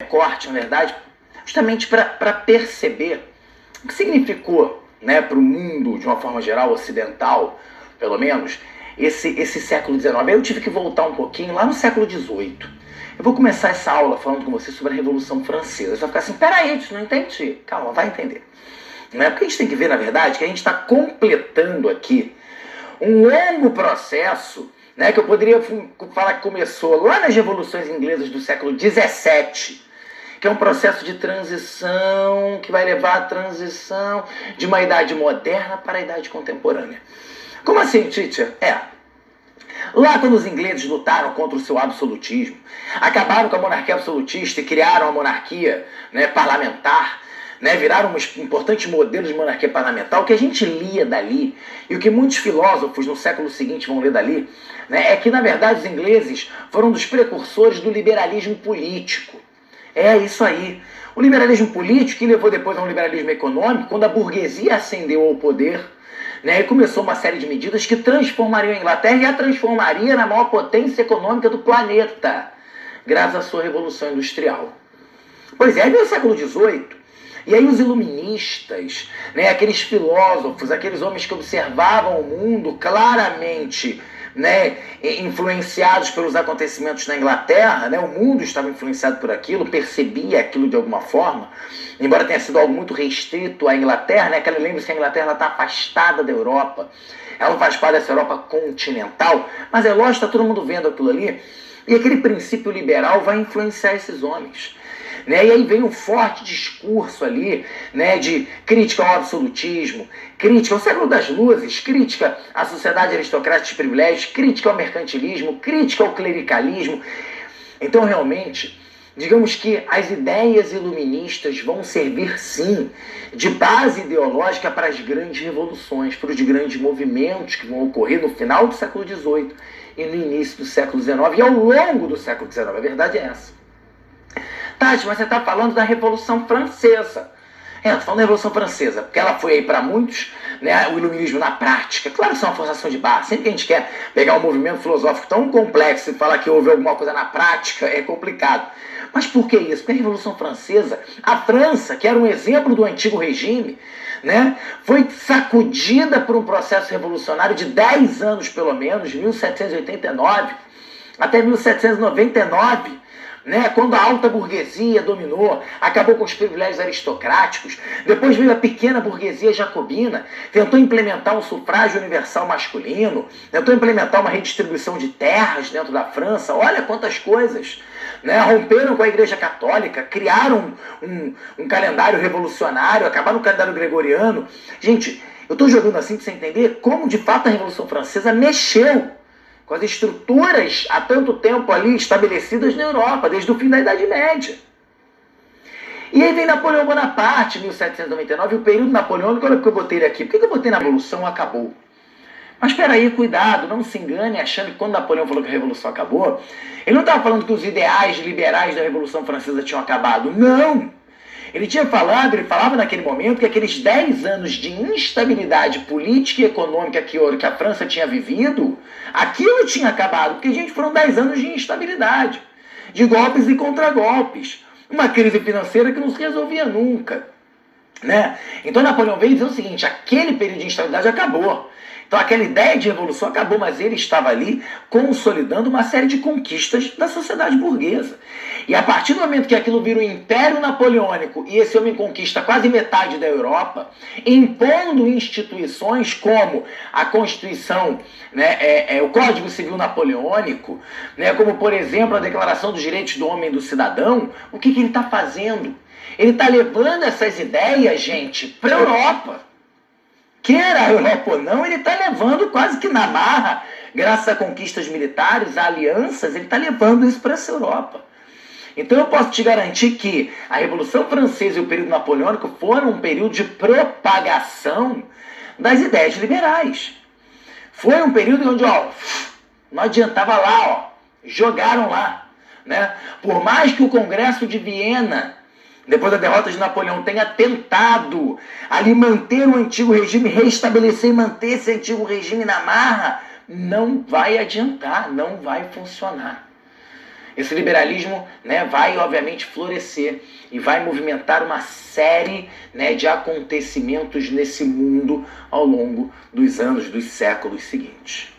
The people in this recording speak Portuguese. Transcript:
recorte, na verdade, justamente para perceber o que significou, né, para o mundo, de uma forma geral, ocidental, pelo menos, esse século XIX. Aí eu tive que voltar um pouquinho lá no século XVIII. Eu vou começar essa aula falando com você sobre a Revolução Francesa. Você vai ficar assim, peraí, tu não entendi. Calma, vai entender. Não é porque a gente tem que ver, na verdade, que a gente está completando aqui um longo processo, né, que eu poderia falar que começou lá nas revoluções inglesas do século XVII, que é um processo de transição que vai levar à transição de uma idade moderna para a idade contemporânea. Como assim, teacher? Lá quando os ingleses lutaram contra o seu absolutismo, acabaram com a monarquia absolutista e criaram a monarquia, né, parlamentar, né, viraram um importante modelo de monarquia parlamentar. O que a gente lia dali, e o que muitos filósofos no século seguinte vão ler dali, né, é que, na verdade, os ingleses foram dos precursores do liberalismo político. É isso aí. O liberalismo político, que levou depois a um liberalismo econômico, quando a burguesia ascendeu ao poder, né, e começou uma série de medidas que transformariam a Inglaterra e a transformaria na maior potência econômica do planeta, graças à sua Revolução Industrial. Pois é, aí veio o século XVIII, e aí os iluministas, né, aqueles filósofos, aqueles homens que observavam o mundo claramente, né, influenciados pelos acontecimentos na Inglaterra, né, o mundo estava influenciado por aquilo, percebia aquilo de alguma forma, embora tenha sido algo muito restrito à Inglaterra, né, lembre-se que a Inglaterra está afastada da Europa, ela não faz parte dessa Europa continental, mas é lógico, está todo mundo vendo aquilo ali, e aquele princípio liberal vai influenciar esses homens. Né? E aí vem um forte discurso ali, né, de crítica ao absolutismo, crítica ao século das luzes, crítica à sociedade aristocrática de privilégios, crítica ao mercantilismo, crítica ao clericalismo. Então, realmente, digamos que as ideias iluministas vão servir, sim, de base ideológica para as grandes revoluções, para os grandes movimentos que vão ocorrer no final do século XVIII e no início do século XIX e ao longo do século XIX. A verdade é essa. Tati, mas você está falando da Revolução Francesa. Estou falando da Revolução Francesa, porque ela foi aí para muitos, né, o iluminismo na prática. Claro que isso é uma forçação de barra. Sempre que a gente quer pegar um movimento filosófico tão complexo e falar que houve alguma coisa na prática, é complicado. Mas por que isso? Porque a Revolução Francesa, a França, que era um exemplo do antigo regime, né, foi sacudida por um processo revolucionário de 10 anos, pelo menos, de 1789 até 1799, né, quando a alta burguesia dominou, acabou com os privilégios aristocráticos, depois veio a pequena burguesia jacobina, tentou implementar um sufrágio universal masculino, tentou implementar uma redistribuição de terras dentro da França, olha quantas coisas, né, romperam com a Igreja Católica, criaram um calendário revolucionário, acabaram no calendário gregoriano. Gente, eu estou jogando assim para você entender como de fato a Revolução Francesa mexeu com as estruturas há tanto tempo ali estabelecidas na Europa, desde o fim da Idade Média. E aí vem Napoleão Bonaparte, 1799, e o período napoleônico, olha que eu botei ele aqui. Por que eu botei na Revolução acabou? Mas espera aí, cuidado, não se engane achando que quando Napoleão falou que a Revolução acabou, ele não estava falando que os ideais liberais da Revolução Francesa tinham acabado. Não! Ele falava naquele momento que aqueles 10 anos de instabilidade política e econômica que a França tinha vivido, aquilo tinha acabado, porque, gente, foram 10 anos de instabilidade, de golpes e contragolpes, uma crise financeira que não se resolvia nunca, né? Então Napoleão veio dizer o seguinte, aquele período de instabilidade acabou. Então aquela ideia de revolução acabou, mas ele estava ali consolidando uma série de conquistas da sociedade burguesa. E a partir do momento que aquilo vira um império napoleônico e esse homem conquista quase metade da Europa, impondo instituições como a Constituição, né, o Código Civil Napoleônico, né, como por exemplo a Declaração dos Direitos do Homem e do Cidadão, o que ele está fazendo? Ele está levando essas ideias, gente, para a Europa. Queira a Europa ou não, ele está levando quase que na marra, graças a conquistas militares, a alianças, ele está levando isso para essa Europa. Então eu posso te garantir que a Revolução Francesa e o período napoleônico foram um período de propagação das ideias liberais. Foi um período onde, não adiantava lá, jogaram lá, né? Por mais que o Congresso de Viena, depois da derrota de Napoleão, tenha tentado ali manter o antigo regime, restabelecer e manter esse antigo regime na marra, não vai adiantar, não vai funcionar. Esse liberalismo, né, vai, obviamente, florescer e vai movimentar uma série, né, de acontecimentos nesse mundo ao longo dos anos, dos séculos seguintes.